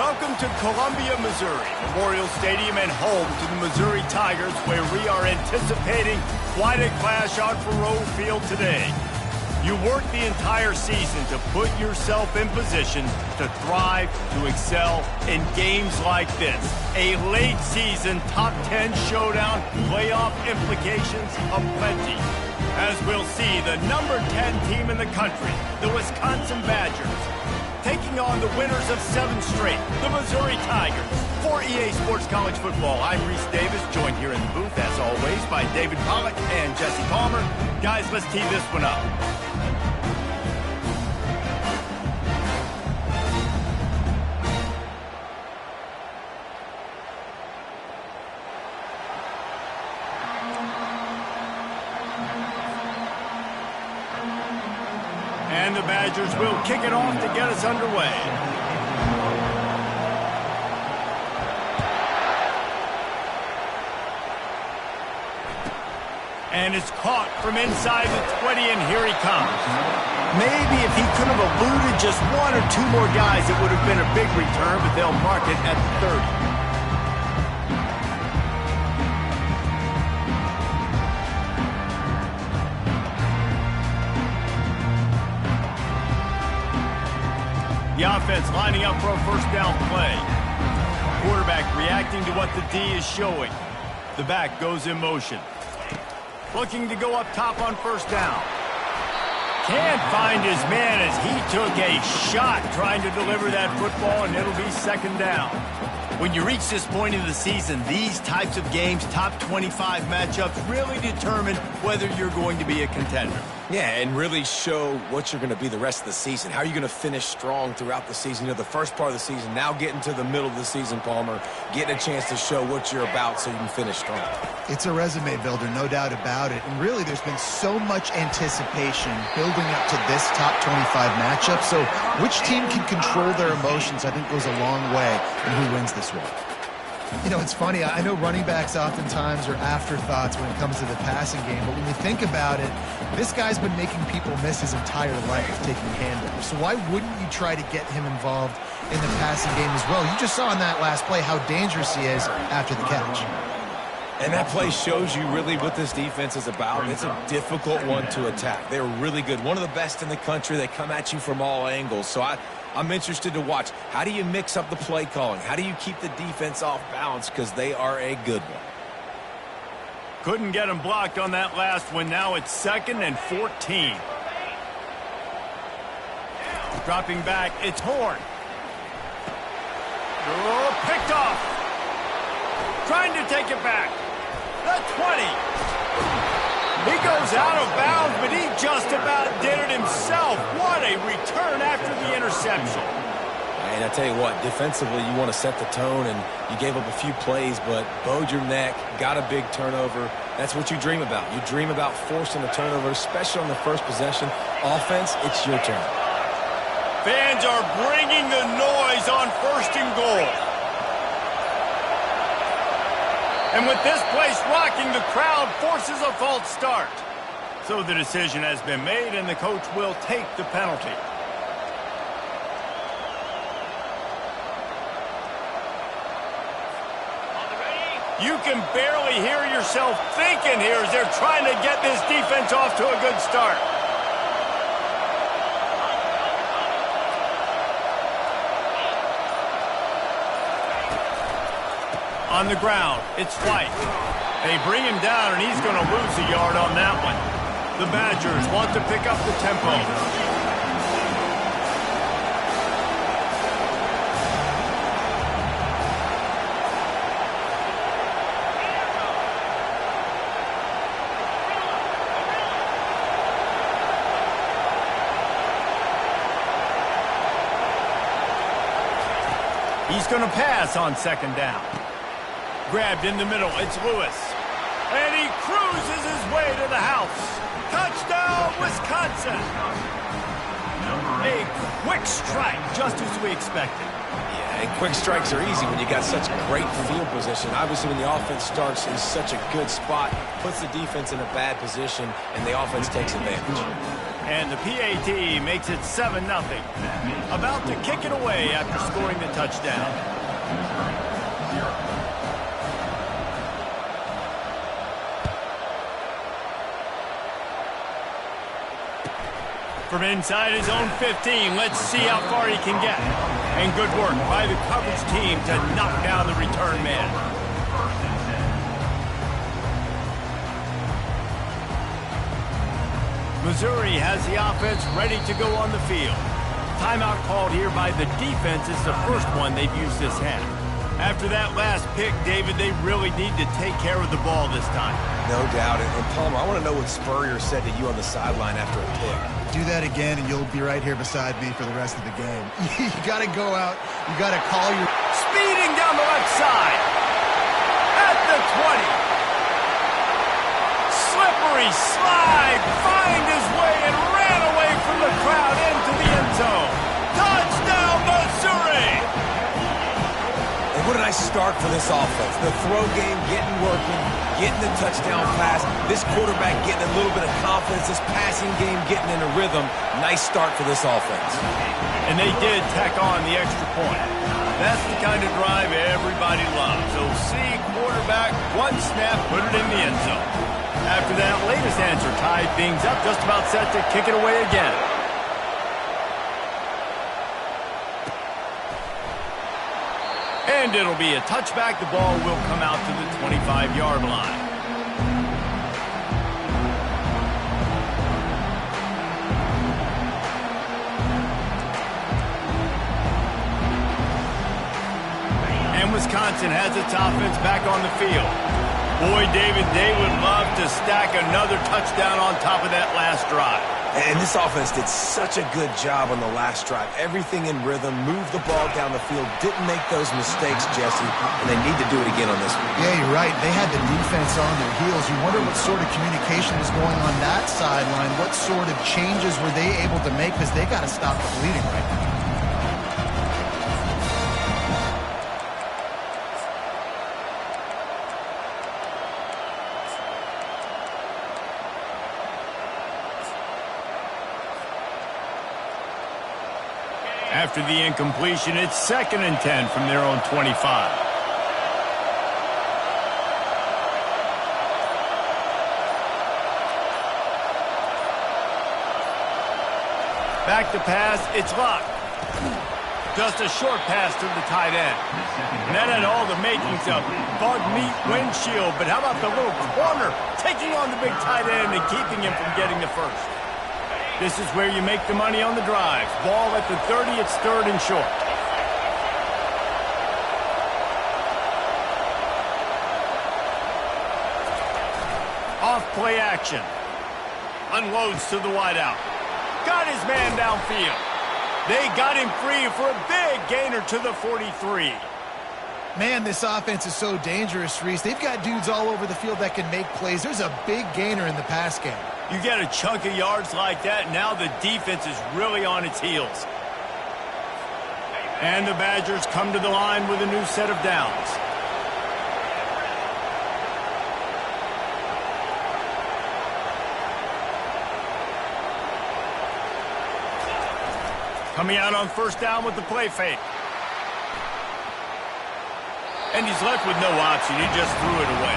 Welcome to Columbia, Missouri, Memorial Stadium and home to the Missouri Tigers, where we are anticipating quite a clash on Faurot Field today. You work the entire season to put yourself in position to thrive, to excel in games like this. A late season top 10 showdown, playoff implications aplenty. As we'll see, the number 10 team in the country, the Wisconsin Badgers, taking on the winners of 7 straight, the Missouri Tigers. For EA Sports College Football, I'm Reese Davis, joined here in the booth, as always, by David Pollack and Jesse Palmer. Guys, let's tee this one up. And the Badgers will kick it off to get us underway. And it's caught from inside the 20, and here he comes. Maybe if he could have eluded just 1 or 2 more guys, it would have been a big return, but they'll mark it at the 30. The offense lining up for a first down play. Quarterback reacting to what the D is showing. The back goes in motion. Looking to go up top on first down. Can't find his man as he took a shot trying to deliver that football, and it'll be second down. When you reach this point in the season, these types of games, top 25 matchups, really determine whether you're going to be a contender. Yeah, and really show what you're going to be the rest of the season. How are you going to finish strong throughout the season? You know, the first part of the season, now getting to the middle of the season, Palmer, getting a chance to show what you're about so you can finish strong. It's a resume builder, no doubt about it. And really, there's been so much anticipation building up to this top 25 matchup. So which team can control their emotions, I think, goes a long way in who wins this one. You know, it's funny. I know running backs oftentimes are afterthoughts when it comes to the passing game, but when you think about it, this guy's been making people miss his entire life taking handoffs. So why wouldn't you try to get him involved in the passing game as well? You just saw in that last play how dangerous he is after the catch. And that play shows you really what this defense is about. It's a difficult one to attack. They're really good. One of the best in the country. They come at you from all angles. So I'm interested to watch. How do you mix up the play calling? How do you keep the defense off balance? Because they are a good one. Couldn't get him blocked on that last one. Now it's 2nd and 14. Dropping back, it's Horn. Oh, picked off. Trying to take it back. The 20. He goes out of bounds, but he just about did it himself. What a return after the interception. And I tell you what, defensively, you want to set the tone, and you gave up a few plays, but bowed your neck, got a big turnover. That's what you dream about. You dream about forcing a turnover, especially on the first possession. Offense, it's your turn. Fans are bringing the noise on 1st and goal. And with this place rocking, the crowd forces a false start. So the decision has been made, and the coach will take the penalty. You can barely hear yourself thinking here as they're trying to get this defense off to a good start. On the ground, it's White. They bring him down, and he's going to lose a yard on that one. The Badgers want to pick up the tempo. He's going to pass on 2nd down. Grabbed in the middle, it's Lewis. And he cruises his way to the house. Touchdown, Wisconsin! A quick strike, just as we expected. Yeah, and quick strikes are easy when you got such great field position. Obviously, when the offense starts in such a good spot, puts the defense in a bad position, and the offense takes advantage. And the PAT makes it 7-0. About to kick it away after scoring the touchdown. From inside his own 15, let's see how far he can get. And good work by the coverage team to knock down the return man. Missouri has the offense ready to go on the field. Timeout called here by the defense. It's the first one they've used this half. After that last pick, David, they really need to take care of the ball this time. No doubt. And Palmer, I want to know what Spurrier said to you on the sideline after a pick. Do that again, and you'll be right here beside me for the rest of the game. You got to go out. You got to call your... Speeding down the left side. At the 20. Slippery slide. Find his way and ran away from the crowd into the end zone. Touchdown, Missouri! And what a nice start for this offense. The throw game getting working, getting the touchdown pass. This quarterback getting a little bit of confidence. This passing game getting in a rhythm. Nice start for this offense. And they did tack on the extra point. That's the kind of drive everybody loves. So see quarterback, one snap, put it in the end zone. After that latest answer tied things up, just about set to kick it away again. And it'll be a touchback. The ball will come out to the 25-yard line. And Wisconsin has its offense back on the field. Boy, David, they would love to stack another touchdown on top of that last drive. And this offense did such a good job on the last drive. Everything in rhythm, moved the ball down the field, didn't make those mistakes, Jesse, and they need to do it again on this one. Yeah, you're right. They had the defense on their heels. You wonder what sort of communication was going on that sideline. What sort of changes were they able to make, because they got to stop the bleeding right now. After the incompletion, it's 2nd and 10 from their own 25. Back to pass, it's locked. Just a short pass to the tight end. And that had all the makings of bug meat windshield, but how about the little corner taking on the big tight end and keeping him from getting the first? This is where you make the money on the drives. Ball at the 30, it's 3rd and short. Off play action. Unloads to the wideout. Got his man downfield. They got him free for a big gainer to the 43. Man, this offense is so dangerous, Reese. They've got dudes all over the field that can make plays. There's a big gainer in the pass game. You get a chunk of yards like that, now the defense is really on its heels. And the Badgers come to the line with a new set of downs. Coming out on 1st down with the play fake. And he's left with no option. He just threw it away.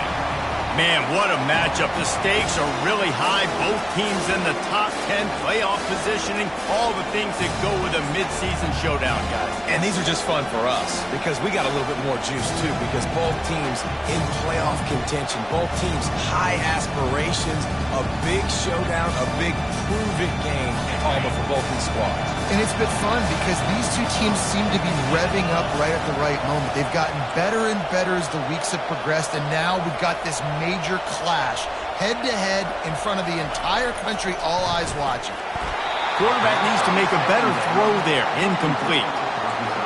Man, what a matchup. The stakes are really high. Both teams in the top 10, playoff positioning, all the things that go with a midseason showdown, guys. And these are just fun for us because we got a little bit more juice, too, because both teams in playoff contention, both teams high aspirations, a big showdown, a big prove-it game, Palmer, for both these squads. And it's been fun because these two teams seem to be revving up right at the right moment. They've gotten better and better as the weeks have progressed, and now we've got this major clash, head-to-head, in front of the entire country, all eyes watching. Quarterback needs to make a better throw there, incomplete.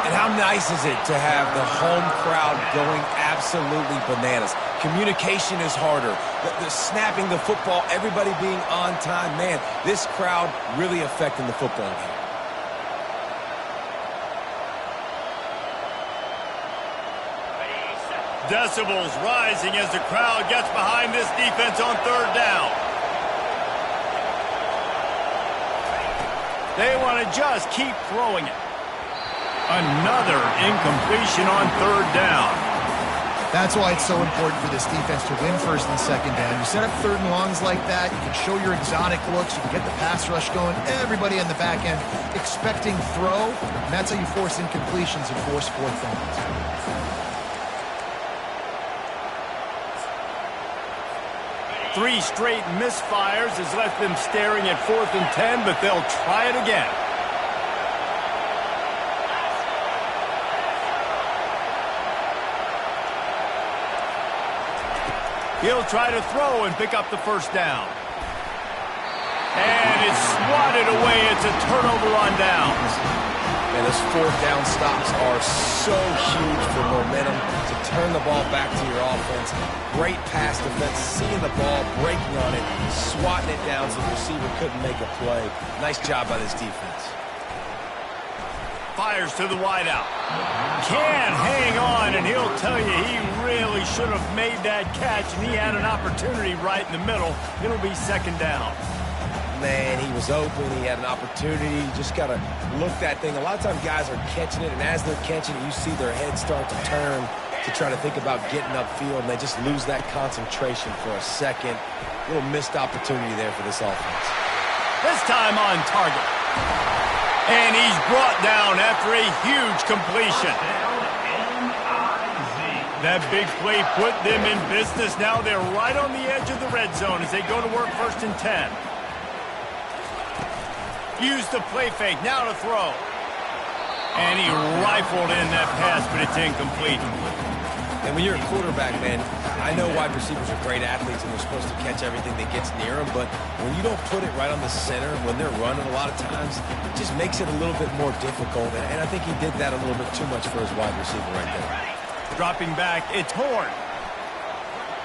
And how nice is it to have the home crowd going absolutely bananas? Communication is harder. The snapping the football, everybody being on time. Man, this crowd really affecting the football game. Decibels rising as the crowd gets behind this defense on 3rd down. They want to just keep throwing it. Another incompletion on third down. That's why it's so important for this defense to win first and second down. You set up third and longs like that, you can show your exotic looks, you can get the pass rush going, everybody on the back end expecting throw, and that's how you force incompletions and force fourth downs. Three straight misfires has left them staring at 4th and 10, but they'll try it again. He'll try to throw and pick up the first down. And it's swatted away. It's a turnover on downs. And those fourth down stops are so huge for momentum to turn the ball back to your offense. Great pass defense, seeing the ball, breaking on it, swatting it down so the receiver couldn't make a play. Nice job by this defense. Fires to the wideout. Can't hang on, and he'll tell you he really should have made that catch, and he had an opportunity right in the middle. It'll be second down. Man, he was open. He had an opportunity. You just got to look that thing. A lot of times guys are catching it, and as they're catching it, you see their head start to turn to try to think about getting upfield, and they just lose that concentration for a second. A little missed opportunity there for this offense. This time on target. And he's brought down after a huge completion. That big play put them in business. Now they're right on the edge of the red zone as they go to work 1st and 10. Use the play fake, now to throw. And he rifled in that pass, but it's incomplete. And when you're a quarterback, man, I know wide receivers are great athletes and they're supposed to catch everything that gets near them, but when you don't put it right on the center, when they're running a lot of times, it just makes it a little bit more difficult. And I think he did that a little bit too much for his wide receiver right there. Dropping back, it's Horn.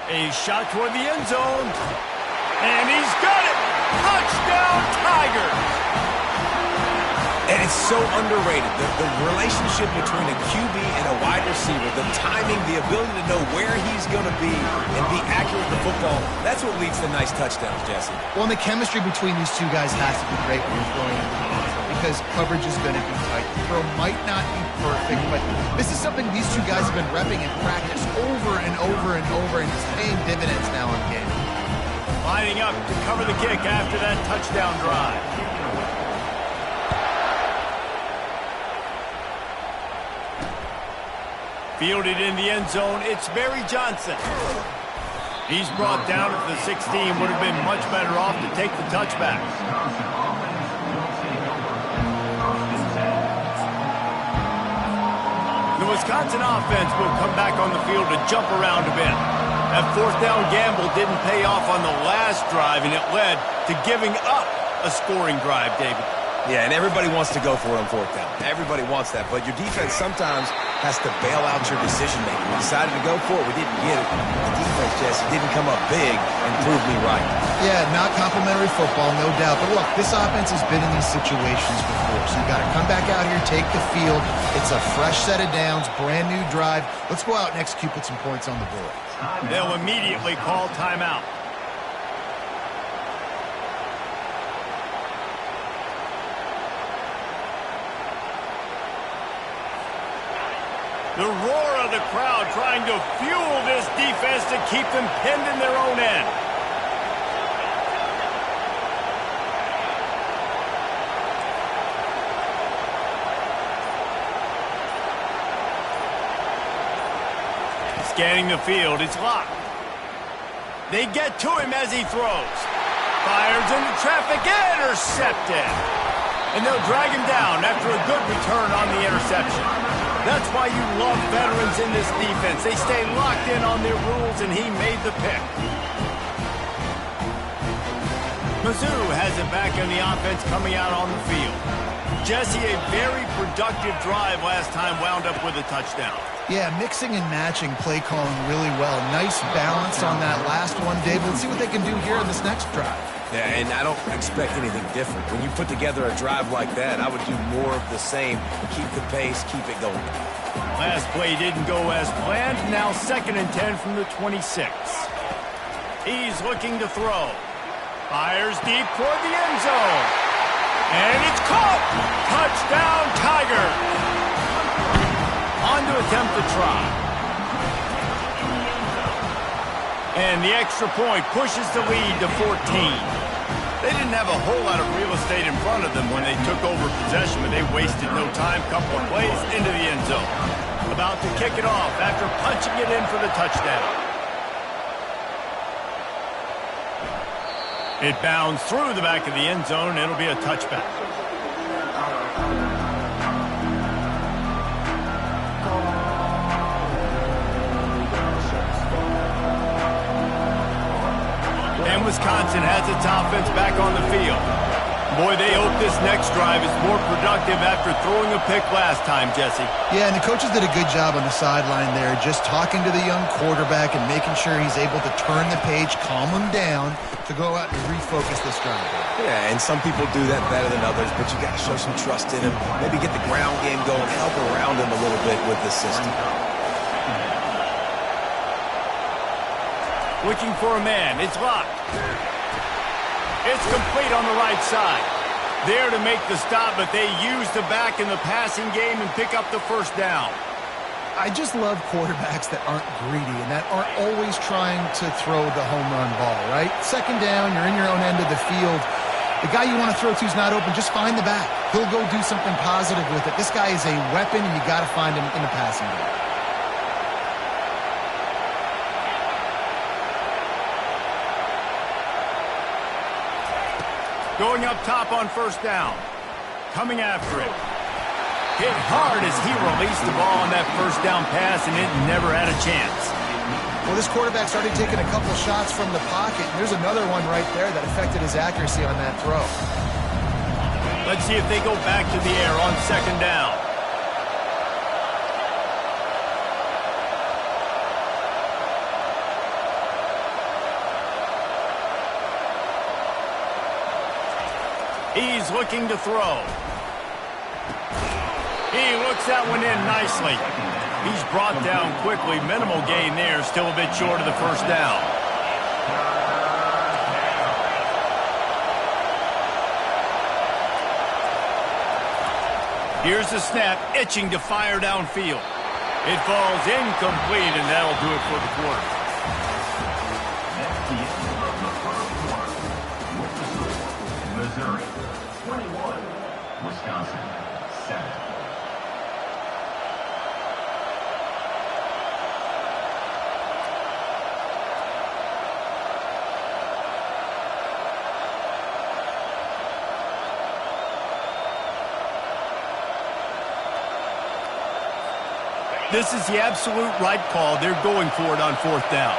A shot toward the end zone. And he's got it! Touchdown, Tigers! And it's so underrated, the relationship between a QB and a wide receiver, the timing, the ability to know where he's going to be and be accurate with the football, that's what leads to nice touchdowns, Jesse. Well, and the chemistry between these two guys has to be great when you're throwing into the end zone because coverage is going to be tight. The throw might not be perfect, but this is something these two guys have been repping in practice over and over and over, and it's paying dividends now in game. Lining up to cover the kick after that touchdown drive. Fielded in the end zone, it's Barry Johnson. He's brought down at the 16, would have been much better off to take the touchback. The Wisconsin offense will come back on the field to jump around a bit. That 4th down gamble didn't pay off on the last drive, and it led to giving up a scoring drive, David. Yeah, and everybody wants to go for it on 4th down. Everybody wants that, but your defense sometimes has to bail out your decision-making. We decided to go for it. We didn't get it. The defense, Jesse, didn't come up big and prove me right. Yeah, not complimentary football, no doubt. But look, this offense has been in these situations before, so you got to come back out here, take the field. It's a fresh set of downs, brand new drive. Let's go out and execute, put some points on the board. They'll immediately call timeout. The roar of the crowd trying to fuel this defense to keep them pinned in their own end. Scanning the field, it's locked. They get to him as he throws. Fires into traffic, intercepted. And they'll drag him down after a good return on the interception. That's why you love veterans in this defense. They stay locked in on their rules, and he made the pick. Mizzou has it back in the offense coming out on the field. Jesse, a very productive drive last time, wound up with a touchdown. Yeah, mixing and matching play calling really well. Nice balance on that last one, David. Let's see what they can do here in this next drive. Yeah, and I don't expect anything different. When you put together a drive like that, I would do more of the same. Keep the pace, keep it going. Last play didn't go as planned. Now 2nd and 10 from the 26. He's looking to throw. Fires deep toward the end zone. And it's caught! Touchdown, Tigers! On to attempt the try. And the extra point pushes the lead to 14. They didn't have a whole lot of real estate in front of them when they took over possession, but they wasted no time. Couple of plays into the end zone. About to kick it off after punching it in for the touchdown. It bounds through the back of the end zone. It'll be a touchback. And Wisconsin has its offense back on the field. Boy, they hope this next drive is more productive after throwing a pick last time, Jesse. Yeah, and the coaches did a good job on the sideline there, just talking to the young quarterback and making sure he's able to turn the page, calm him down to go out and refocus this drive. Yeah, and some people do that better than others, but you got to show some trust in him. Maybe get the ground game going, help around him a little bit with the system. Looking for a man. It's locked. It's complete on the right side. There to make the stop, but they use the back in the passing game and pick up the first down. I just love quarterbacks that aren't greedy and that aren't always trying to throw the home run ball, right? Second down, you're in your own end of the field. The guy you want to throw to is not open. Just find the back. He'll go do something positive with it. This guy is a weapon, and you got to find him in the passing game. Going up top on first down. Coming after it. Hit hard as he released the ball on that first down pass, and it never had a chance. Well, this quarterback started taking a couple shots from the pocket. And there's another one right there that affected his accuracy on that throw. Let's see if they go back to the air on second down. He's looking to throw. He looks that one in nicely. He's brought down quickly. Minimal gain there. Still a bit short of the first down. Here's the snap, itching to fire downfield. It falls incomplete, and that'll do it for the quarter. Missouri, 21. Wisconsin, 7. This is the absolute right call. They're going for it on fourth down.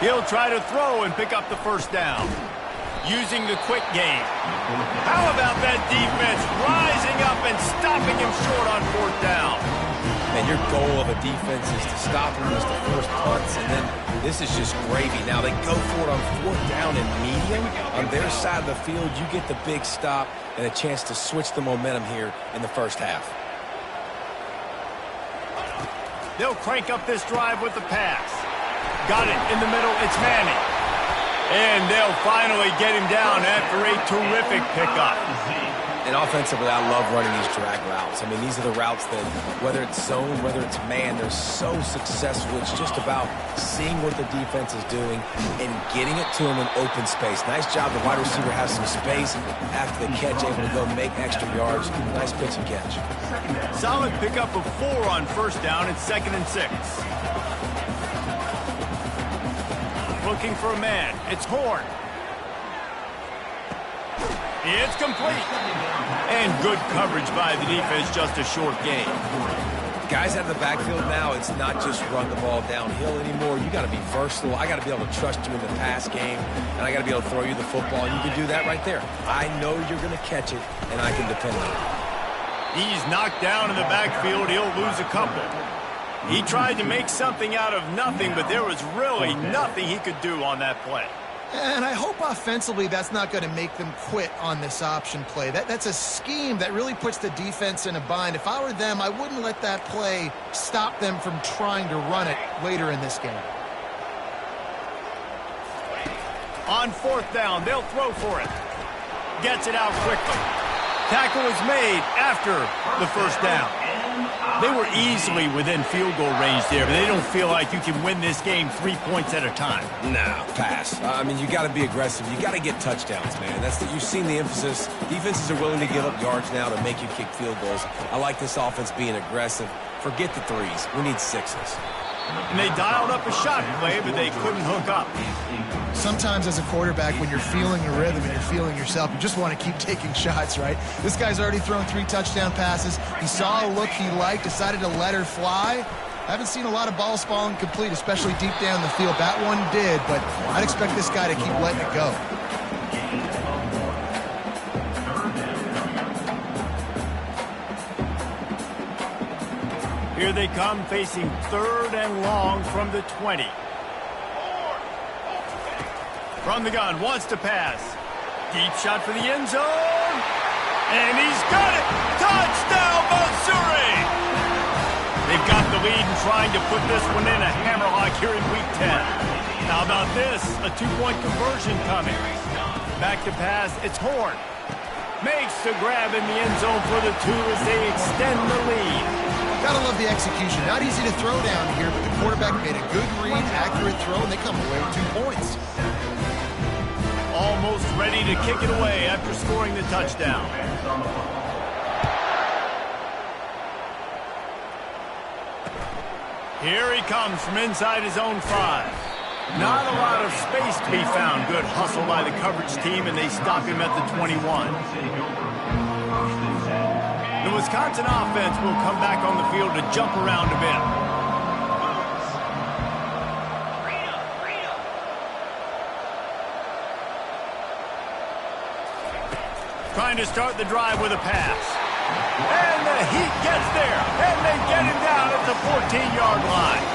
He'll try to throw and pick up the first down. Using the quick game. How about that defense rising up and stopping him short on fourth down? And your goal of a defense is to stop him as the first punts, and then this is just gravy. Now they go for it on fourth down and medium. On their side of the field, you get the big stop and a chance to switch the momentum here in the first half. They'll crank up this drive with the pass. Got it in the middle. It's Manning. And they'll finally get him down after a terrific pickup. And offensively, I love running these drag routes. I mean, these are the routes that, whether it's zone, whether it's man, they're so successful. It's just about seeing what the defense is doing and getting it to them in open space. Nice job. The wide receiver has some space after the catch, able to go make extra yards. Nice pitch and catch. Solid pickup of 4 on first down and 2nd and 6. Looking for a man. It's Horn. It's complete. And good coverage by the defense, just a short gain. Guys out of the backfield now, it's not just run the ball downhill anymore. You got to be versatile. I got to be able to trust you in the pass game, and I got to be able to throw you the football, and you can do that right there. I know you're going to catch it, and I can depend on it. He's knocked down in the backfield. He'll lose a couple. He tried to make something out of nothing, but there was really nothing he could do on that play. And I hope offensively that's not going to make them quit on this option play. That's a scheme that really puts the defense in a bind. If I were them, I wouldn't let that play stop them from trying to run it later in this game. On 4th down, they'll throw for it. Gets it out quickly. Tackle is made after the first down. They were easily within field goal range there, but they don't feel like you can win this game 3 points at a time. No, pass. I mean, you got to be aggressive. You got to get touchdowns, man. You've seen the emphasis. Defenses are willing to give up yards now to make you kick field goals. I like this offense being aggressive. Forget the threes. We need sixes. And they dialed up a shot play, but they couldn't hook up. Sometimes as a quarterback, when you're feeling a rhythm and you're feeling yourself, you just want to keep taking shots, right? This guy's already thrown 3 touchdown passes. He saw a look he liked, decided to let her fly. I haven't seen a lot of balls falling complete, especially deep down the field. That one did, but I'd expect this guy to keep letting it go. Here they come, facing 3rd and long from the 20. From the gun, wants to pass. Deep shot for the end zone. And he's got it! Touchdown, Missouri! They've got the lead and trying to put this one in a hammerlock here in Week 10. How about this? A 2-point conversion coming. Back to pass, it's Horn. Makes the grab in the end zone for the 2 as they extend the lead. Gotta love the execution. Not easy to throw down here, but the quarterback made a good read, accurate throw, and they come away with 2 points. Almost ready to kick it away after scoring the touchdown. Here he comes from inside his own 5. Not a lot of space to be found. Good hustle by the coverage team, and they stop him at the 21. The Wisconsin offense will come back on the field to jump around a bit. Trying to start the drive with a pass. And the Heat gets there, and they get him down at the 14-yard line.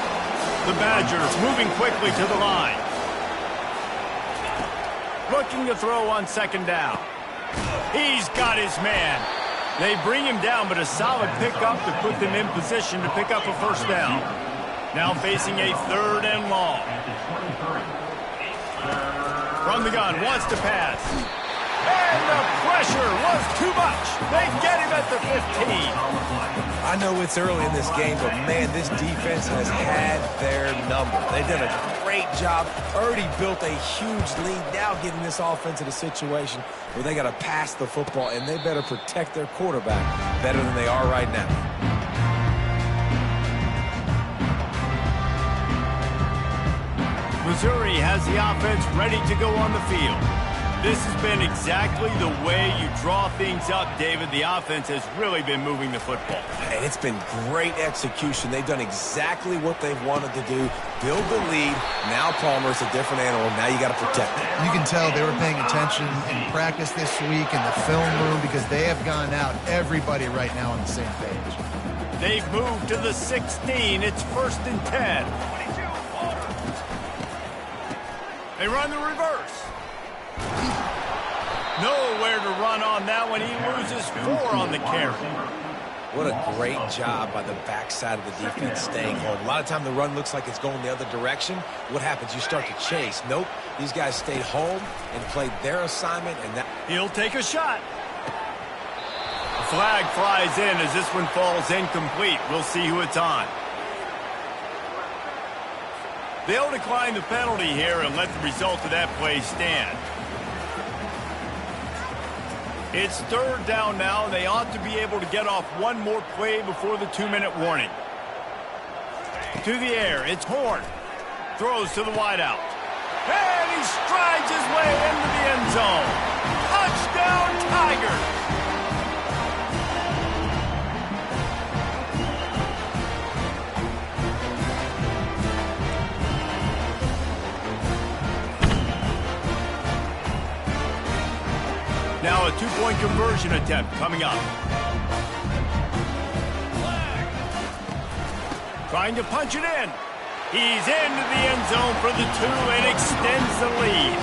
The Badgers moving quickly to the line. Looking to throw on 2nd down. He's got his man. They bring him down, but a solid pickup to put them in position to pick up a 1st down. Now facing a 3rd and long. From the gun, wants to pass. And the pressure was too much. They get him at the 15. I know it's early in this game, but, man, this defense has had their number. They've done a great job, already built a huge lead, now getting this offense in a situation where they got to pass the football, and they better protect their quarterback better than they are right now. Missouri has the offense ready to go on the field. This has been exactly the way you draw things up, David. The offense has really been moving the football. And it's been great execution. They've done exactly what they've wanted to do. Build the lead. Now Palmer's a different animal. Now you got to protect it. You can tell they were paying attention in practice this week in the film room because they have gone out, everybody right now on the same page. They've moved to the 16. It's 1st and 10. They run the reverse. Nowhere to run on that one. He loses 4 on the carry. What a great job by the backside of the defense staying home. A lot of time the run looks like it's going the other direction. What happens? You start to chase. Nope. These guys stayed home and played their assignment. And that. He'll take a shot. A flag flies in as this one falls incomplete. We'll see who it's on. They'll decline the penalty here and let the result of that play stand. It's 3rd down now. They ought to be able to get off one more play before the 2-minute warning. To the air, it's Horn. Throws to the wideout. And he strides his way into the end zone. Touchdown, Tigers! Now a 2-point conversion attempt coming up. Trying to punch it in. He's into the end zone for the 2 and extends the lead.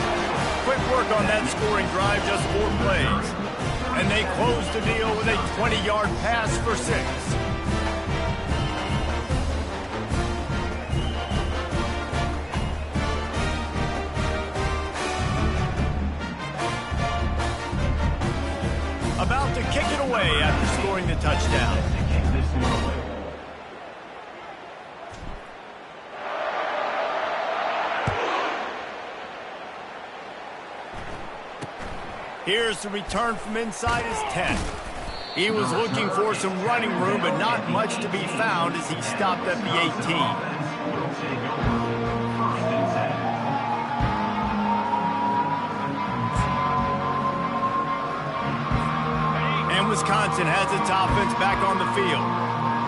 Quick work on that scoring drive, just 4 plays. And they close the deal with a 20-yard pass for 6. to kick it away after scoring the touchdown. Here's the return from inside his 10. He was looking for some running room, but not much to be found as he stopped at the 18. And Wisconsin has its offense back on the field.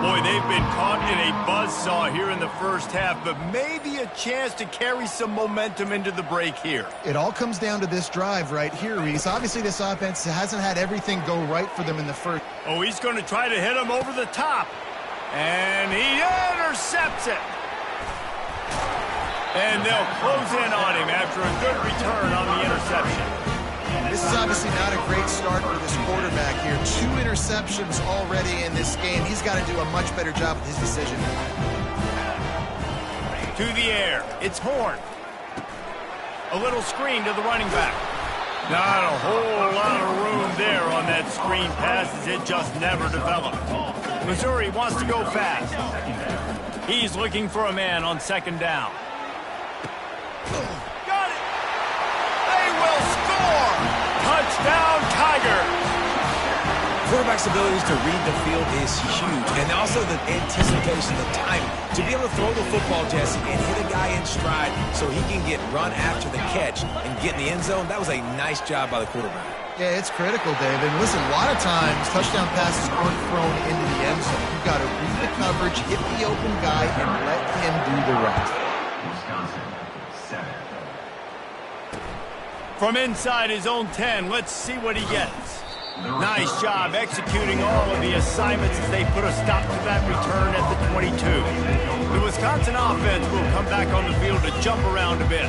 Boy, they've been caught in a buzzsaw here in the first half, but maybe a chance to carry some momentum into the break here. It all comes down to this drive right here, Reese. Obviously, this offense hasn't had everything go right for them in the first. Oh, he's going to try to hit him over the top. And he intercepts it. And they'll close in on him after a good return on the interception. This is obviously not a great start for this quarterback here. 2 interceptions already in this game. He's got to do a much better job with his decision. To the air. It's Horn. A little screen to the running back. Not a whole lot of room there on that screen pass as it just never developed. Missouri wants to go fast. He's looking for a man on second down. Got it! They will score! Touchdown, Tigers! Quarterback's abilities to read the field is huge, and also the anticipation, the time to be able to throw the football, Jesse, and hit a guy in stride so he can get run after the catch and get in the end zone. That was a nice job by the quarterback. Yeah, it's critical, Dave. And listen, a lot of times touchdown passes aren't thrown into the end zone. You've got to read the coverage, hit the open guy, and let him do the rest. Wisconsin, 7. From inside his own 10, let's see what he gets. Nice job executing all of the assignments as they put a stop to that return at the 22. The Wisconsin offense will come back on the field to jump around a bit.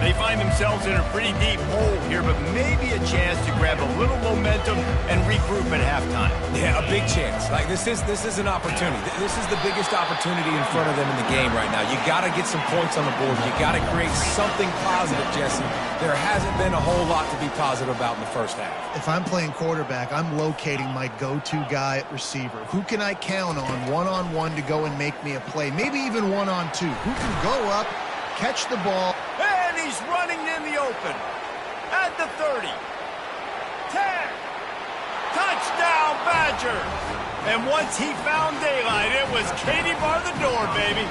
They find themselves in a pretty deep hole here, but maybe a chance to grab a little momentum and regroup at halftime. Yeah, a big chance. Like this is an opportunity. This is the biggest opportunity in front of them in the game right now. You got to get some points on the board. You got to create something positive, Jesse. There hasn't been a whole lot to be positive about in the first half. If I'm playing quarterback, I'm locating my go-to guy at receiver. Who can I count on one-on-one to go and make me a play? Maybe even one-on-two. Who can go up, catch the ball? And he's running in the open. At the 30. 10. Touchdown, Badgers. And once he found daylight, it was Katie bar the door, baby.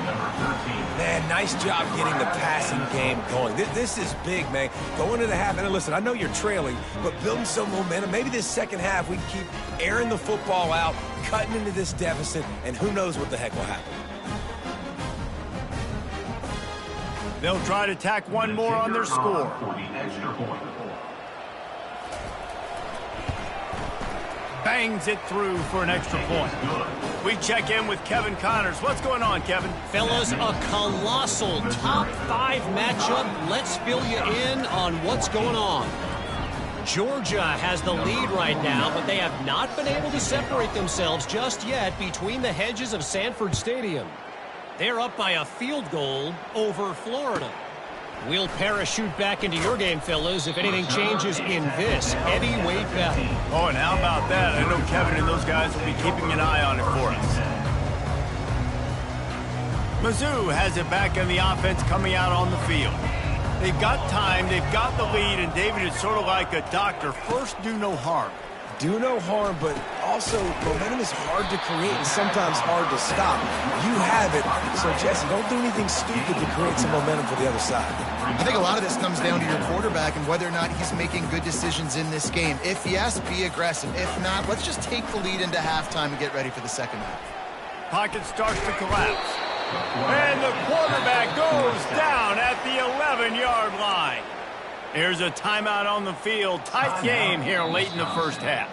Number 13. Man, nice job getting the passing game going. This is big, man. Going into the half, and listen, I know you're trailing, but building some momentum. Maybe this second half we can keep airing the football out, cutting into this deficit, and who knows what the heck will happen. They'll try to tack one more on their score. For the extra point. Bangs it through for an extra point. We check in with Kevin Connors. What's going on, Kevin? Fellas, a colossal top 5 matchup. Let's fill you in on what's going on. Georgia has the lead right now, but they have not been able to separate themselves just yet between the hedges of Sanford Stadium. They're up by a field goal over Florida. We'll parachute back into your game, fellas, if anything changes in this heavyweight battle. Oh, and how about that? I know Kevin and those guys will be keeping an eye on it for us. Mizzou has it back in the offense coming out on the field. They've got time, they've got the lead, and David is sort of like a doctor. First, do no harm. Do no harm, but also momentum is hard to create and sometimes hard to stop. You have it, so Jesse, don't do anything stupid to create some momentum for the other side. I think a lot of this comes down to your quarterback and whether or not he's making good decisions in this game. If yes, be aggressive. If not, let's just take the lead into halftime and get ready for the second half. Pocket starts to collapse. And the quarterback goes down at the 11-yard line. Here's a timeout on the field. Tight game here late in the first half.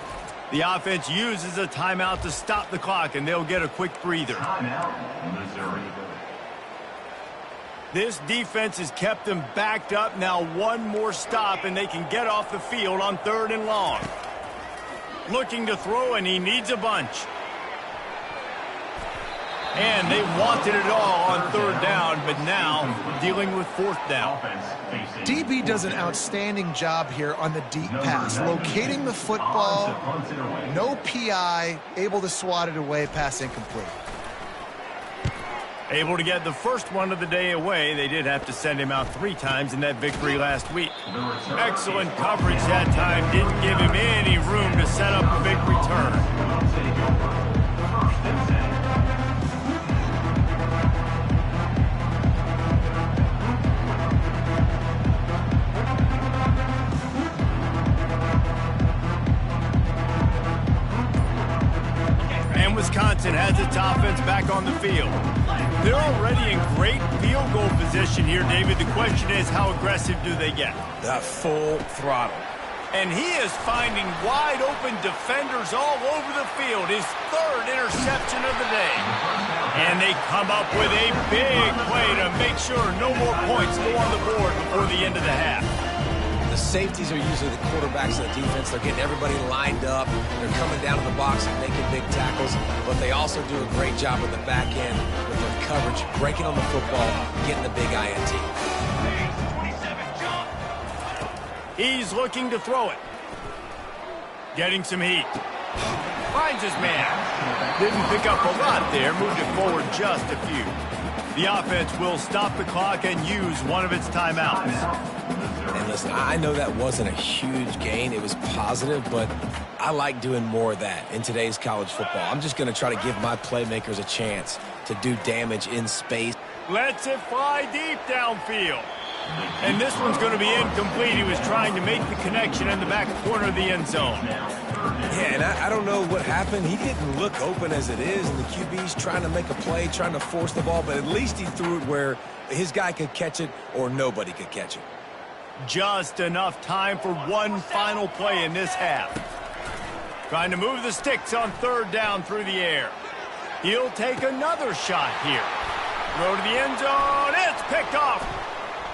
The offense uses a timeout to stop the clock, and they'll get a quick breather. Timeout, Missouri. This defense has kept them backed up. Now one more stop, and they can get off the field on 3rd and long. Looking to throw, and he needs a bunch. And they wanted it all on third down, but now dealing with fourth down. DB does an outstanding job here on the deep pass, locating the football, no PI, able to swat it away, pass incomplete. Able to get the first one of the day away. They did have to send him out 3 times in that victory last week. Excellent coverage that time. Didn't give him any room to set up a big return. And Wisconsin has its offense back on the field. They're already in great field goal position here, David. The question is, how aggressive do they get? Full throttle. And he is finding wide-open defenders all over the field. His 3rd interception of the day. And they come up with a big play to make sure no more points go on the board before the end of the half. The safeties are usually the quarterbacks of the defense. They're getting everybody lined up. They're coming down to the box and making big tackles. But they also do a great job with the back end, with their coverage, breaking on the football, getting the big INT. He's looking to throw it. Getting some heat. Finds his man. Didn't pick up a lot there. Moved it forward just a few. The offense will stop the clock and use one of its timeouts. And listen, I know that wasn't a huge gain. It was positive, but I like doing more of that in today's college football. I'm just going to try to give my playmakers a chance to do damage in space. Lets it fly deep downfield. And this one's going to be incomplete. He was trying to make the connection in the back corner of the end zone. Yeah, and I don't know what happened. He didn't look open as it is, and the QB's trying to make a play, trying to force the ball, but at least he threw it where his guy could catch it or nobody could catch it. Just enough time for one final play in this half. Trying to move the sticks on 3rd down through the air. He'll take another shot here. Throw to the end zone. It's picked off.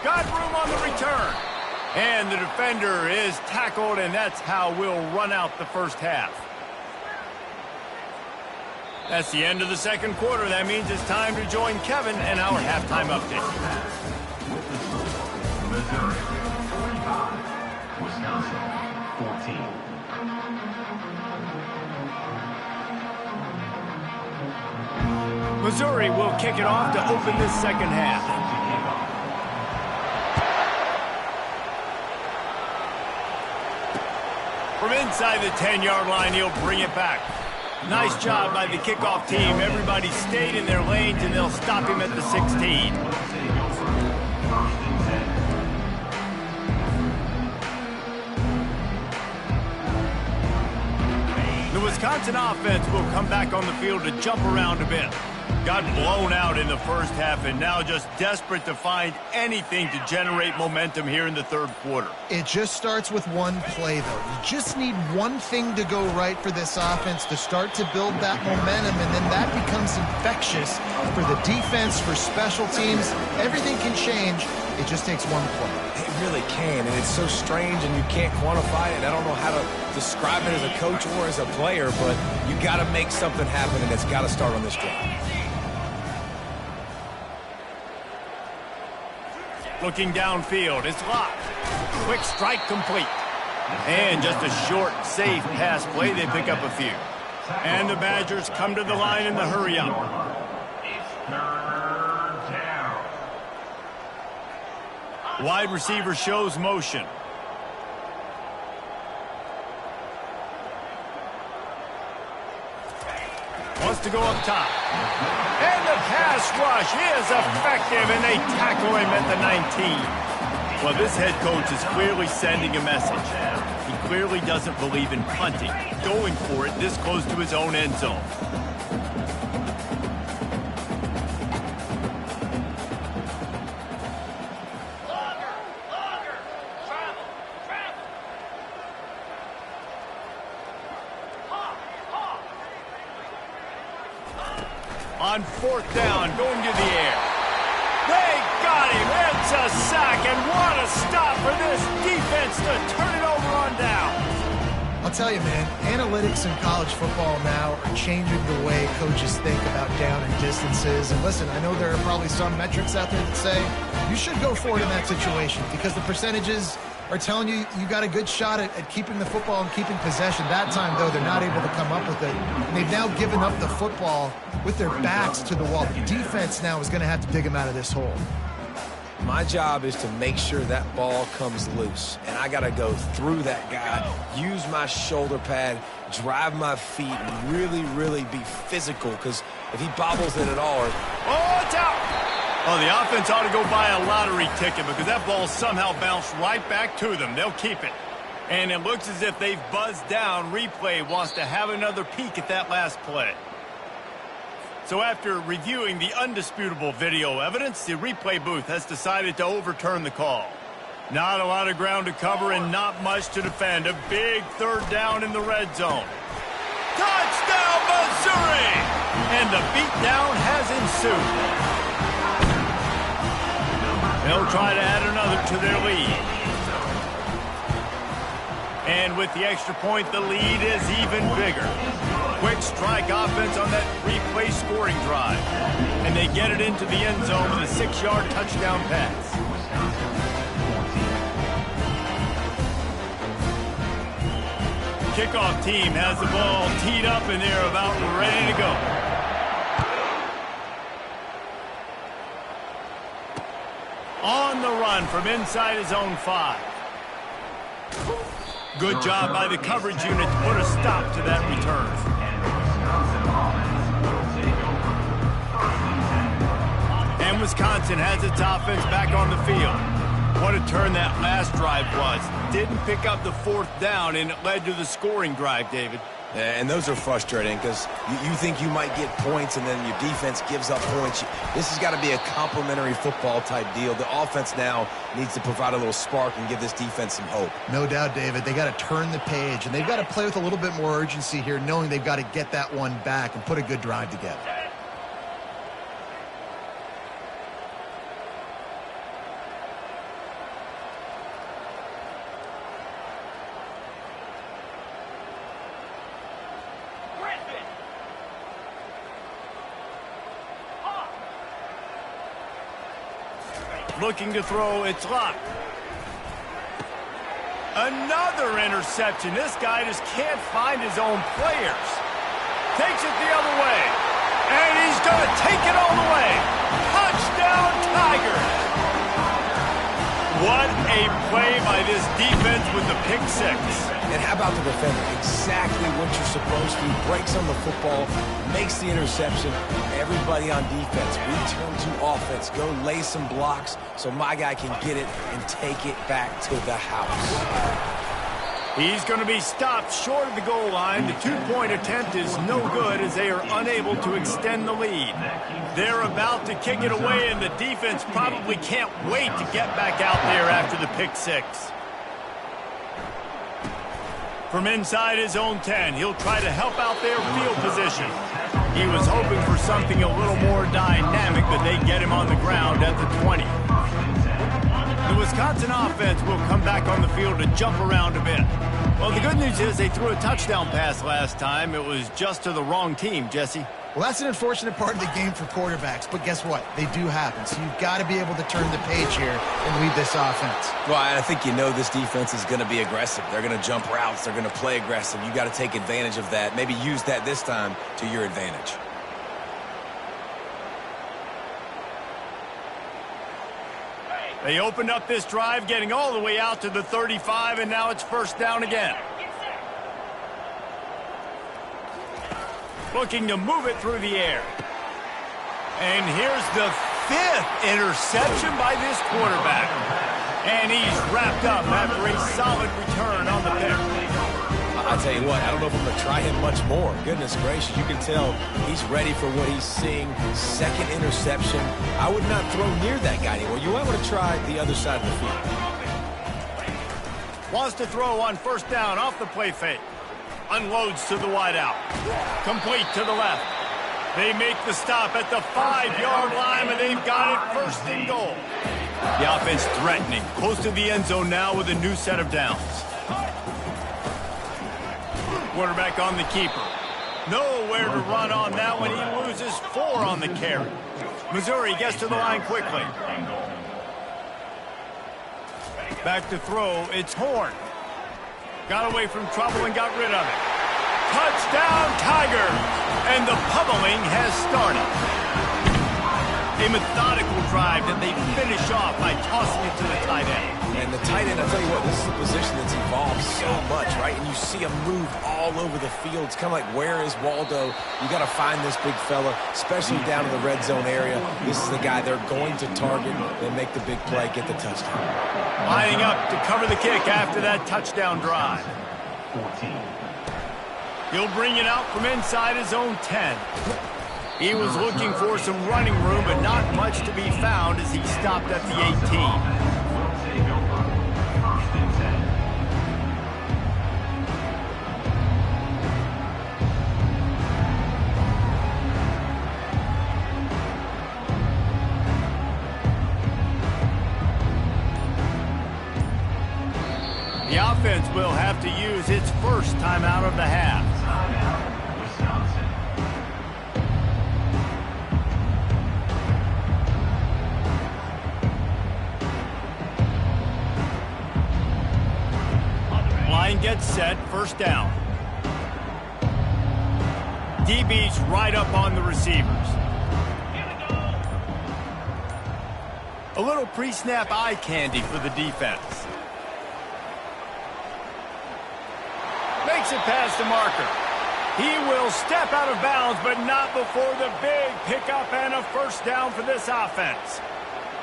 Got room on the return. And the defender is tackled, and that's how we'll run out the first half. That's the end of the 2nd quarter. That means it's time to join Kevin and our halftime update. Missouri 45, Wisconsin 14. Missouri will kick it off to open this 2nd half. From inside the 10-yard line, he'll bring it back. Nice job by the kickoff team. Everybody stayed in their lanes, and they'll stop him at the 16. The Wisconsin offense will come back on the field to jump around a bit. Got blown out in the first half and now just desperate to find anything to generate momentum here in the 3rd quarter. It just starts with one play, though. You just need one thing to go right for this offense to start to build that momentum, and then that becomes infectious for the defense, for special teams. Everything can change. It just takes one play. It really can, and it's so strange, and you can't quantify it. I don't know how to describe it as a coach or as a player, but you got to make something happen, and it's got to start on this drive. Looking downfield, it's locked. Quick strike complete. And just a short, safe pass play. They pick up a few. And the Badgers come to the line in the hurry up. It's 3rd down. Wide receiver shows motion. Wants to go up top. And the pass rush is effective, and they tackle him at the 19. Well, this head coach is clearly sending a message. He clearly doesn't believe in punting, going for it this close to his own end zone. On 4th down, going to the air. They got him. It's a sack, and what a stop for this defense to turn it over on down. I'll tell you, man, analytics in college football now are changing the way coaches think about down and distances. And listen, I know there are probably some metrics out there that say you should go for it in that situation because the percentages are telling you you got a good shot at keeping the football and keeping possession. That time, though, they're not able to come up with it. And they've now given up the football with their backs to the wall. The defense now is going to have to dig them out of this hole. My job is to make sure that ball comes loose, and I got to go through that guy, use my shoulder pad, drive my feet, and really, really be physical, because if he bobbles it at all... Oh, it's out! Oh, the offense ought to go buy a lottery ticket because that ball somehow bounced right back to them. They'll keep it. And it looks as if they've buzzed down. Replay wants to have another peek at that last play. So after reviewing the undisputable video evidence, the replay booth has decided to overturn the call. Not a lot of ground to cover and not much to defend. A big third down in the red zone. Touchdown, Missouri! And the beatdown has ensued. They'll try to add another to their lead. And with the extra point, the lead is even bigger. Quick strike offense on that replay scoring drive. And they get it into the end zone with a 6-yard touchdown pass. Kickoff team has the ball teed up and they're about ready to go. On the run from inside his own 5. Good job by the coverage unit to put a stop to that return. And Wisconsin has its offense back on the field. What a turn that last drive was. Didn't pick up the 4th down, and it led to the scoring drive, David. Yeah, and those are frustrating because you think you might get points and then your defense gives up points. This has got to be a complementary football type deal. The offense now needs to provide a little spark and give this defense some hope. No doubt, David. They got to turn the page, and they've got to play with a little bit more urgency here, knowing they've got to get that one back and put a good drive together. Looking to throw, it's locked. Another interception. This guy just can't find his own players. Takes it the other way. And he's going to take it all the way. Touchdown, Tigers. What a play by this defense with the pick 6. And how about the defender? Exactly what you're supposed to. Breaks on the football, makes the interception. Everybody on defense, return to offense. Go lay some blocks so my guy can get it and take it back to the house. He's going to be stopped short of the goal line. The 2-point attempt is no good as they are unable to extend the lead. They're about to kick it away, and the defense probably can't wait to get back out there after the pick 6. From inside his own 10, he'll try to help out their field position. He was hoping for something a little more dynamic, but they get him on the ground at the 20. The Wisconsin offense will come back on the field to jump around a bit. Well, the good news is they threw a touchdown pass last time. It was just to the wrong team, Jesse. Well, that's an unfortunate part of the game for quarterbacks, but guess what? They do happen. So you've got to be able to turn the page here and lead this offense. Well, I think you know this defense is going to be aggressive. They're going to jump routes. They're going to play aggressive. You got to take advantage of that. Maybe use that this time to your advantage. They opened up this drive, getting all the way out to the 35, and now it's first down again. Looking to move it through the air. And here's the 5th interception by this quarterback. And he's wrapped up after a solid return on the pick. I'll tell you what, I don't know if I'm going to try him much more. Goodness gracious, you can tell he's ready for what he's seeing. 2nd interception. I would not throw near that guy anymore. You might want to try the other side of the field. Wants to throw on first down off the play fake. Unloads to the wideout. Complete to the left. They make the stop at the 5-yard line, and they've got it first and goal. The offense threatening. Close to the end zone now with a new set of downs. Quarterback on the keeper. Nowhere to run on that one. He loses 4 on the carry. Missouri gets to the line quickly. Back to throw. It's Horn. Got away from trouble and got rid of it. Touchdown, Tigers! And the pummeling has started. A methodical drive that they finish off by tossing it to the tight end. And the tight end, I'll tell you what, this is a position that's evolved so much, right? And you see him move all over the field. It's kind of like, where is Waldo? You got to find this big fella, especially down in the red zone area. This is the guy they're going to target and make the big play, get the touchdown. Lining up to cover the kick after that touchdown drive. 14. He'll bring it out from inside his own 10. He was looking for some running room, but not much to be found as he stopped at the 18. Will take over. 1st and 10. The offense will have to use its first timeout of the half. Timeout, Wisconsin. Line gets set, 1st down. DB's right up on the receivers. A little pre-snap eye candy for the defense. Makes it past the marker. He will step out of bounds, but not before the big pickup and a 1st down for this offense.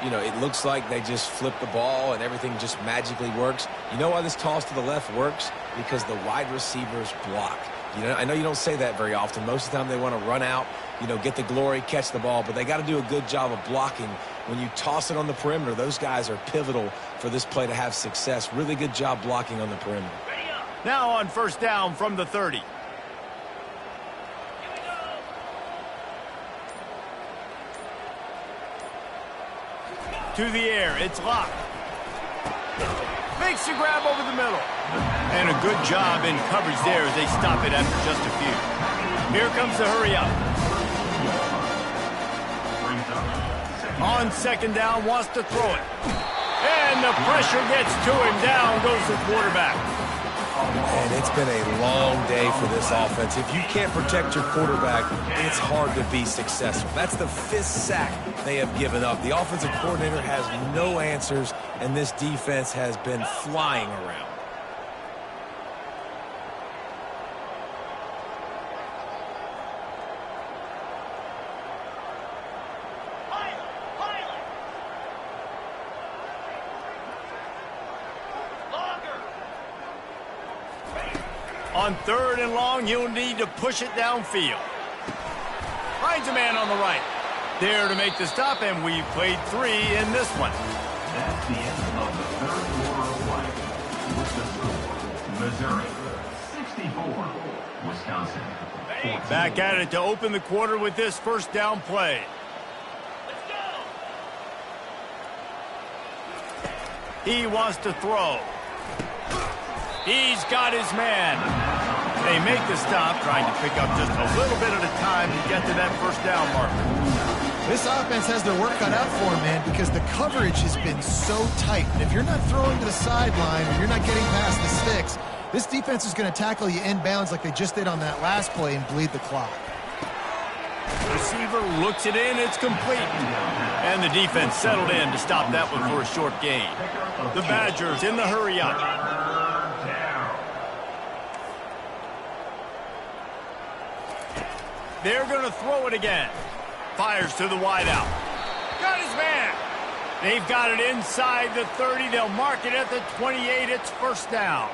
You know, it looks like they just flip the ball and everything just magically works. You know why this toss to the left works? Because the wide receivers block. You know, I know you don't say that very often. Most of the time they want to run out, you know, get the glory, catch the ball, but they got to do a good job of blocking. When you toss it on the perimeter, those guys are pivotal for this play to have success. Really good job blocking on the perimeter. Now on 1st down from the 30. To the air, it's Locke. Makes the grab over the middle. And a good job in coverage there as they stop it after just a few. Here comes the hurry up. On 2nd down, wants to throw it. And the pressure gets to him. Down goes the quarterback. And it's been a long day for this offense. If you can't protect your quarterback, it's hard to be successful. That's the 5th sack they have given up. The offensive coordinator has no answers, and this defense has been flying around. On 3rd and long, he'll need to push it downfield. Finds a man on the right. There to make the stop, and we played 3 in this one. That's the end of the 3rd quarter of play. With the score, Missouri 64, Wisconsin 14. Back at it to open the quarter with this 1st down play. He wants to throw. He's got his man. They make the stop, trying to pick up just a little bit at a time to get to that 1st down marker. This offense has their work cut out for them, man, because the coverage has been so tight. And if you're not throwing to the sideline or you're not getting past the sticks, this defense is going to tackle you inbounds like they just did on that last play and bleed the clock. Receiver looks it in, it's complete. And the defense settled in to stop that one for a short gain. The Badgers in the hurry up. They're going to throw it again. Fires to the wideout. Got his man. They've got it inside the 30. They'll mark it at the 28. It's 1st down.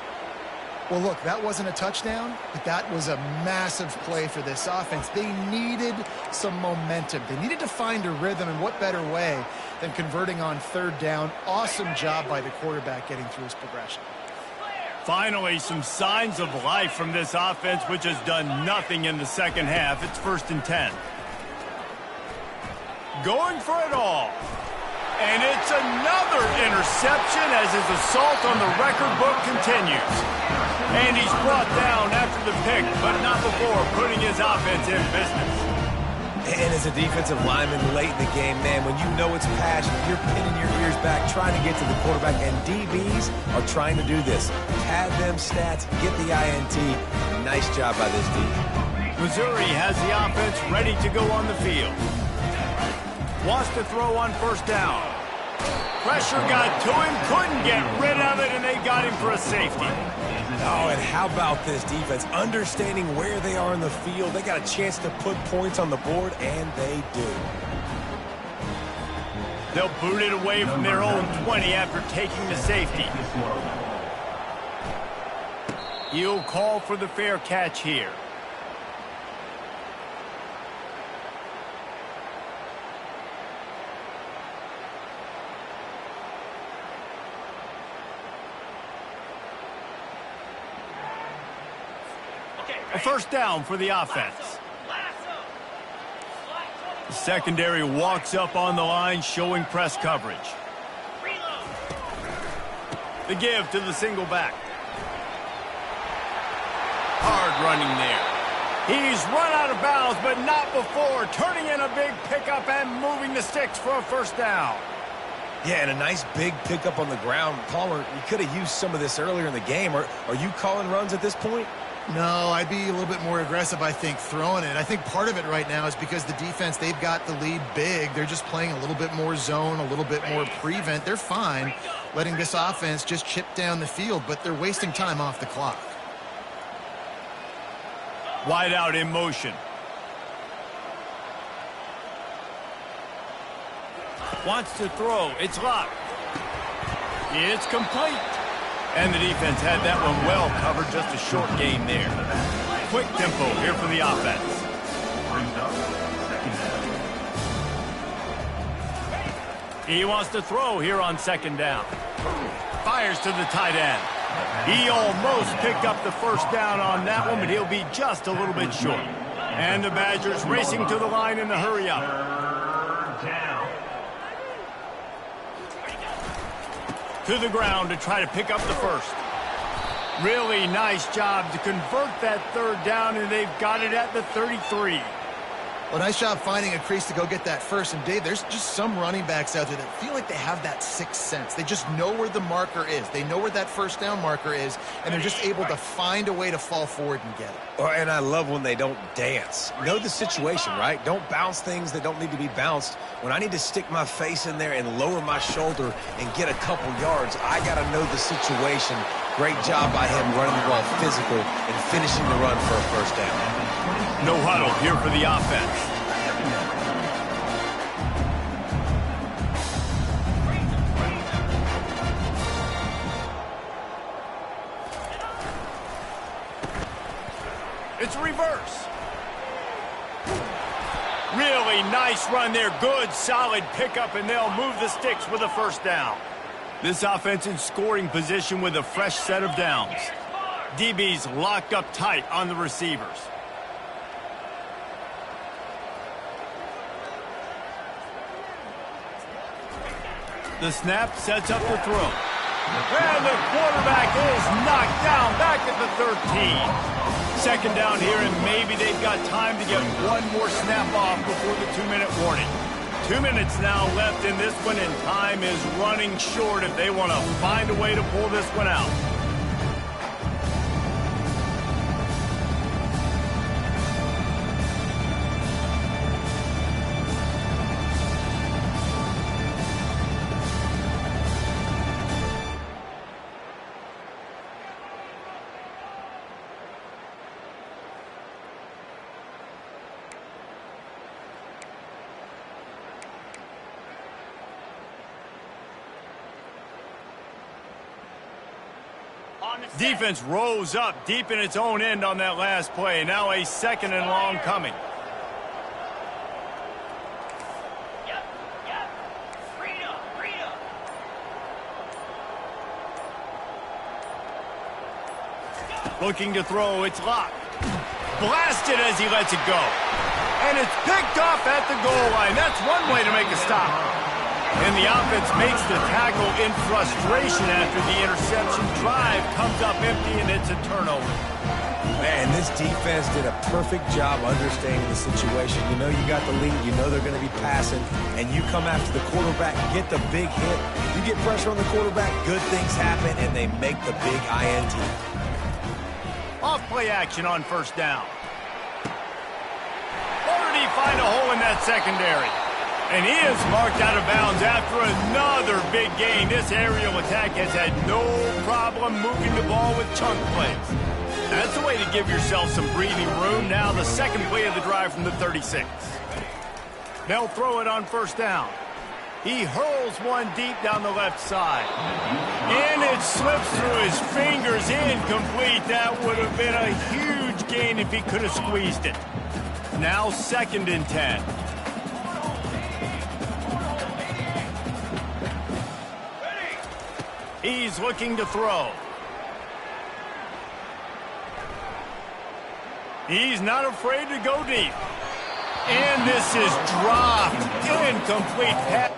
Well, look, that wasn't a touchdown, but that was a massive play for this offense. They needed some momentum. They needed to find a rhythm, and what better way than converting on 3rd down. Awesome job by the quarterback getting through his progression. Finally, some signs of life from this offense, which has done nothing in the 2nd half. It's 1st and 10. Going for it all. And it's another interception as his assault on the record book continues. And he's brought down after the pick, but not before putting his offense in business. And as a defensive lineman late in the game, man, when you know it's passion, you're pinning your ears back, trying to get to the quarterback, and DBs are trying to do this. Pad them stats, get the INT. Nice job by this D. Missouri has the offense ready to go on the field. Wants to throw on first down. Pressure got to him, couldn't get rid of it, and they got him for a safety. Oh, and how about this defense? Understanding where they are in the field. They got a chance to put points on the board, and they do. They'll boot it away from their own 20 after taking the safety. He'll call for the fair catch here. A first down for the offense. The secondary walks up on the line, showing press coverage. The give to the single back. Hard running there. He's run out of bounds, but not before turning in a big pickup and moving the sticks for a first down. Yeah, and a nice big pickup on the ground. Palmer, you could have used some of this earlier in the game. Are you calling runs at this point? No, I'd be a little bit more aggressive, I think, throwing it. I think part of it right now is because the defense, they've got the lead big. They're just playing a little bit more zone, a little bit more prevent. They're fine letting this offense just chip down the field, but they're wasting time off the clock. Wide out in motion. Wants to throw. It's locked. It's complete. And the defense had that one well covered. Just a short gain there. Quick tempo here for the offense. He wants to throw here on second down. Fires to the tight end. He almost picked up the first down on that one, but he'll be just a little bit short. And the Badgers racing to the line in the hurry-up. To the ground to try to pick up the first. Really nice job to convert that third down, and they've got it at the 33. Well, nice job finding a crease to go get that first. And, Dave, there's just some running backs out there that feel like they have that sixth sense. They just know where the marker is. They know where that first down marker is, and they're just able to find a way to fall forward and get it. And I love when they don't dance. Know the situation, right? Don't bounce things that don't need to be bounced. When I need to stick my face in there and lower my shoulder and get a couple yards, I got to know the situation. Great job by him running the ball physical and finishing the run for a first down. No huddle here for the offense. It's reverse. Really nice run there. Good, solid pickup, and they'll move the sticks with a first down. This offense in scoring position with a fresh set of downs. DB's locked up tight on the receivers. The snap sets up the throw. And the quarterback is knocked down back at the 13. Second down here, and maybe they've got time to get one more snap off before the 2-minute warning. 2 minutes now left in this one, and time is running short if they want to find a way to pull this one out. Defense rose up deep in its own end on that last play. Now a second and long coming. Looking to throw, it's locked. Blasted as he lets it go. And it's picked off at the goal line. That's one way to make a stop. And the offense makes the tackle in frustration after the interception. Drive comes up empty, and it's a turnover. Man, this defense did a perfect job understanding the situation. You know you got the lead. You know they're going to be passing. And you come after the quarterback, get the big hit. You get pressure on the quarterback, good things happen, and they make the big INT. Off-play action on first down. Or did he find a hole in that secondary? And he is marked out of bounds after another big gain. This aerial attack has had no problem moving the ball with chunk plays. That's a way to give yourself some breathing room. Now the second play of the drive from the 36. They'll throw it on first down. He hurls one deep down the left side. And it slips through his fingers, incomplete. That would have been a huge gain if he could have squeezed it. Now 2nd and 10. He's looking to throw. He's not afraid to go deep. And this is dropped. Incomplete pass.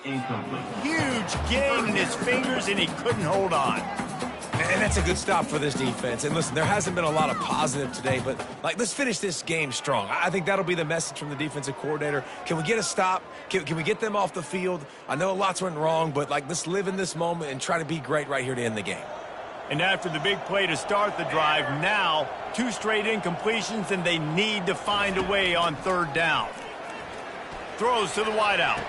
Incomplete. Huge gain in his fingers, and he couldn't hold on. And that's a good stop for this defense. And listen, there hasn't been a lot of positive today, but let's finish this game strong. I think that'll be the message from the defensive coordinator. Can we get a stop? Can we get them off the field? I know lots went wrong, but let's live in this moment and try to be great right here to end the game. And after the big play to start the drive, now 2 straight incompletions, and they need to find a way on 3rd down. Throws to the wideout.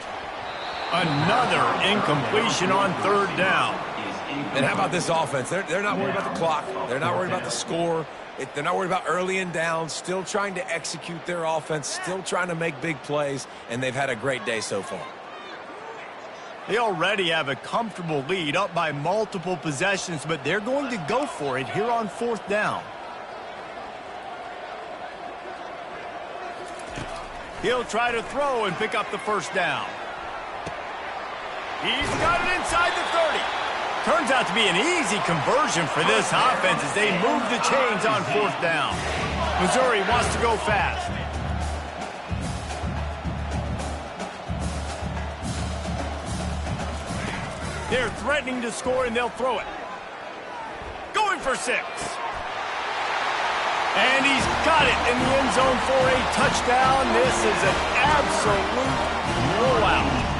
Another incompletion on 3rd down. And how about this offense? They're not worried about the clock. They're not worried about the score. They're not worried about early and down. Still trying to execute their offense. Still trying to make big plays. And they've had a great day so far. They already have a comfortable lead, up by multiple possessions, but they're going to go for it here on 4th down. He'll try to throw and pick up the first down. He's got it inside the 30. Turns out to be an easy conversion for this offense as they move the chains on 4th down. Missouri wants to go fast. They're threatening to score, and they'll throw it. Going for 6. And he's got it in the end zone for a touchdown. This is an absolute blowout.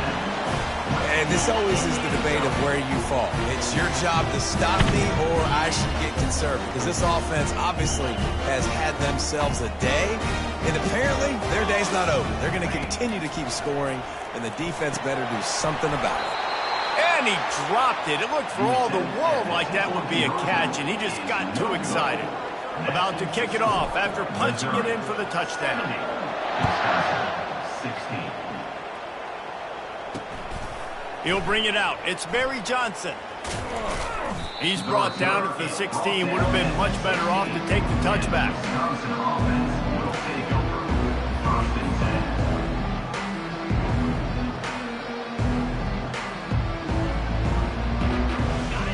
And this always is the debate of where you fall. It's your job to stop me, or I should get conservative. Because this offense obviously has had themselves a day, and apparently their day's not over. They're going to continue to keep scoring, and the defense better do something about it. And he dropped it. It looked for all the world like that would be a catch, and he just got too excited. About to kick it off after punching it in for the touchdown. 16. He'll bring it out. It's Barry Johnson. He's brought down at the 16. Would have been much better off to take the touchback. Wisconsin offense will take over. 1st and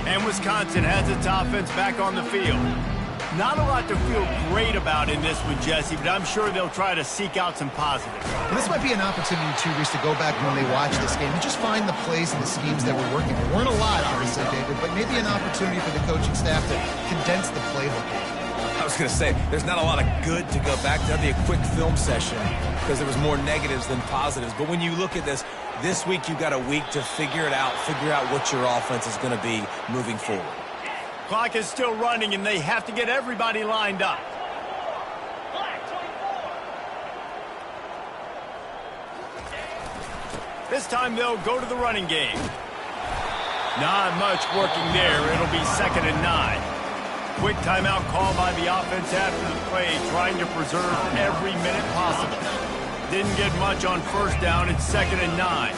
10. And Wisconsin has its offense back on the field. Not a lot to feel great about in this one, Jesse, but I'm sure they'll try to seek out some positives. Well, this might be an opportunity, too, Reese, to go back when they watch this game and just find the plays and the schemes that were working. There weren't a lot, obviously, David, but maybe an opportunity for the coaching staff to condense the playbook. I was going to say, there's not a lot of good to go back. That'd be a quick film session because there was more negatives than positives. But when you look at this week you've got a week to figure it out, figure out what your offense is going to be moving forward. Clock is still running, and they have to get everybody lined up. This time they'll go to the running game. Not much working there. It'll be 2nd and 9. Quick timeout call by the offense after the play, trying to preserve every minute possible. Didn't get much on 1st down. It's 2nd and 9.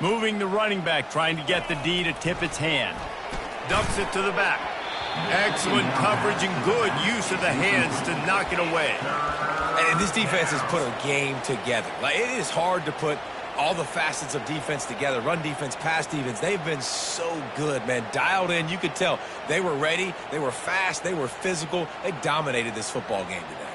Moving the running back, trying to get the D to tip its hand. Ducks it to the back. Excellent coverage and good use of the hands to knock it away. And this defense has put a game together. Like, it is hard to put all the facets of defense together. Run defense, pass defense. They've been so good, man. Dialed in. You could tell they were ready. They were fast. They were physical. They dominated this football game today.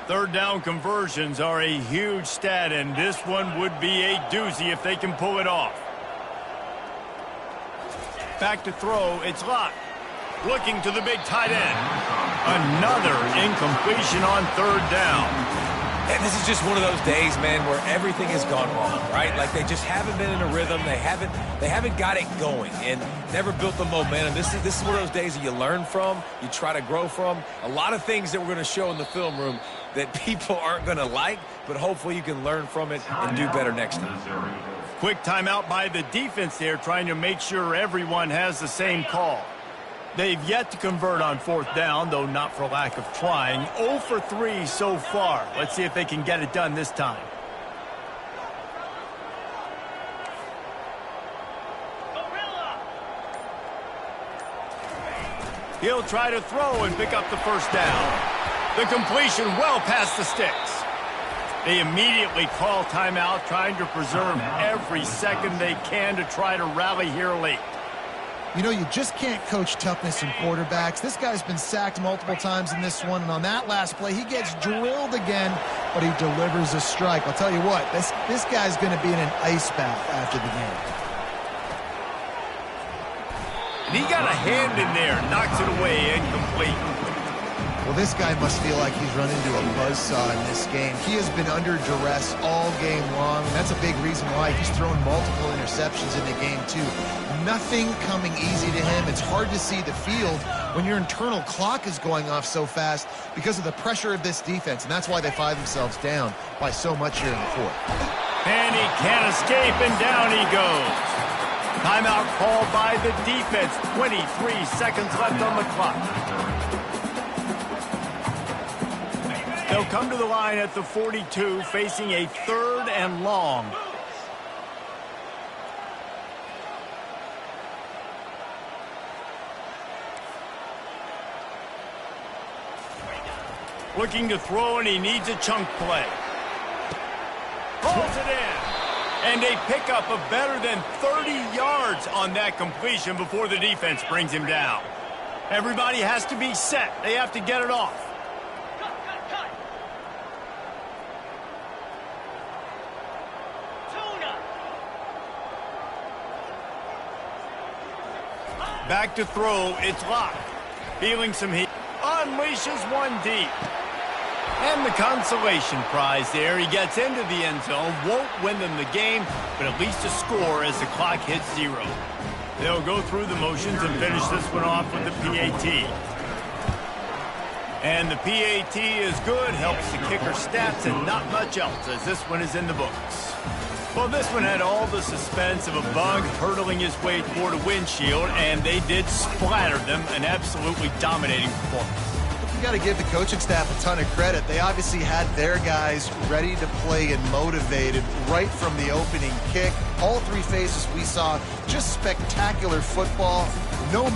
Third down conversions are a huge stat, and this one would be a doozy if they can pull it off. Back to throw, it's Locke. Looking to the big tight end. Another incompletion on 3rd down. And this is just one of those days, man, where everything has gone wrong, right? Like, they just haven't been in a rhythm. They haven't got it going and never built the momentum. This is one of those days that you learn from, you try to grow from. A lot of things that we're going to show in the film room that people aren't going to like, but hopefully you can learn from it and do better next time. Quick timeout by the defense there, trying to make sure everyone has the same call. They've yet to convert on 4th down, though not for lack of trying. 0 for 3 so far. Let's see if they can get it done this time. He'll try to throw and pick up the 1st down. The completion well past the sticks. They immediately call timeout, trying to preserve every second they can to try to rally here late. You know, you just can't coach toughness in quarterbacks. This guy's been sacked multiple times in this one, and on that last play, he gets drilled again, but he delivers a strike. I'll tell you what, this guy's going to be in an ice bath after the game. And he got a hand in there, knocks it away, incomplete. Well, this guy must feel like he's run into a buzzsaw in this game. He has been under duress all game long, and that's a big reason why he's thrown multiple interceptions in the game, too. Nothing coming easy to him. It's hard to see the field when your internal clock is going off so fast because of the pressure of this defense, and that's why they find themselves down by so much here in the 4th. And he can't escape, and down he goes. Timeout called by the defense. 23 seconds left on the clock. They'll come to the line at the 42, facing a 3rd and long. Looking to throw, and he needs a chunk play. Pulls it in. And a pickup of better than 30 yards on that completion before the defense brings him down. Everybody has to be set. They have to get it off. Back to throw, it's Locke. Feeling some heat. Unleashes one deep. And the consolation prize there. He gets into the end zone. Won't win them the game, but at least a score as the clock hits 0. They'll go through the motions and finish this one off with the PAT. And the PAT is good. Helps the kicker stats and not much else, as this one is in the books. Well, this one had all the suspense of a bug hurtling his way toward a windshield, and they did splatter them. An absolutely dominating performance. You got to give the coaching staff a ton of credit. They obviously had their guys ready to play and motivated right from the opening kick. All 3 phases we saw, just spectacular football. No